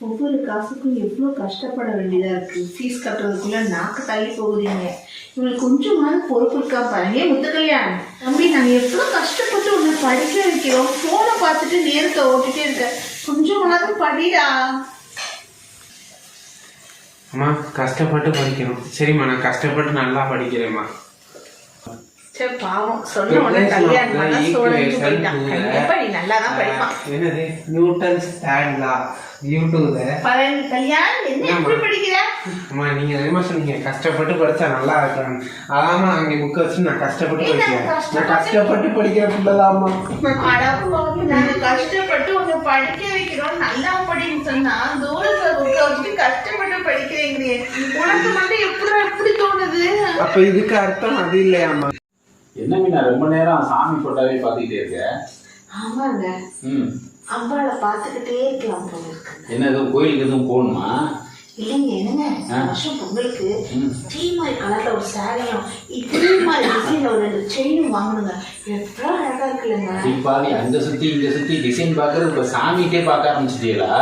ஒவ்வொரு காசுக்கும் எவ்வளோ கஷ்டப்பட வேண்டியதாக இருக்குது. ஃபீஸ் கட்டுறதுக்குள்ளே நாக்கு தள்ளி போகுதுங்க. இவங்களுக்கு கொஞ்சமாவது பொறுப்பு இருக்கா பாருங்க. முத்துக்கல்யாணம் தம்பி, நாங்கள் எவ்வளோ கஷ்டப்பட்டு உன்னை படிக்க வைக்கிறோம். ஃபோனை பார்த்துட்டு நேரத்தை ஓட்டிகிட்டே இருக்க. கொஞ்சமாவது படிடா. அம்மா கஷ்டப்பட்டு படிக்கணும். சரிம்மா, நான் கஷ்டப்பட்டு நல்லா படிக்கிறேம்மா. சரி பாவம், சொன்ன உடனே கல்யாணம் சோழன் போயிட்டான். கண்டிப்பா நீ நல்லா தான் படிப்பான். என்னது நியூட்டன்ஸ் தேர்ட் லா யூடியூப்ல கல்யாணம் என்ன எப்படி படிக்கிற? அம்மா நீங்க என்ன சொன்னீங்க, கஷ்டப்பட்டு படிச்சா நல்லா இருக்காங்க. அதாம்மா அங்கே புக் வச்சு நான் கஷ்டப்பட்டு படிக்கிறேன். நான் கஷ்டப்பட்டு படிக்கிற பிள்ளைதாம்மா. நாங்க கஷ்டப்பட்டு உன்னை படிக்க வைக்கிறோம், நல்லா படின்னு சொன்னா தூரத்துல புக்க வச்சுட்டு கஷ்டப்பட்டு படிக்கிறீங்க. உனக்கு மட்டும் எப்படி தோணுது? அப்ப இதுக்கு அர்த்தம் அது இல்லையாம்மா? என்ன மீனா ரொம்ப நேரம் சாமி போட்டாவே பாத்துக்கிட்டே இருக்க? ஆமாங்க, அம்பாளை பார்த்துக்கிட்டே இருக்கலாம் போல இருக்கு. என்ன எதுவும் கோயிலுக்கு எதுவும் போகணுமா? இல்லைங்க, என்னங்க வருஷம் பொங்கலுக்கு இதே மாதிரி கலர்ல ஒரு சாரியும் இதே மாதிரி டிசைன்ல ஒரு 2 செயினும் வாங்கணுங்க. எவ்வளவு அழகா இருக்குல்லங்க. அங்க சுத்தி இங்க சுத்தி டிசைன் பாக்குறது இப்ப சாமிகிட்டே பார்க்க ஆரம்பிச்சிட்டீங்களா?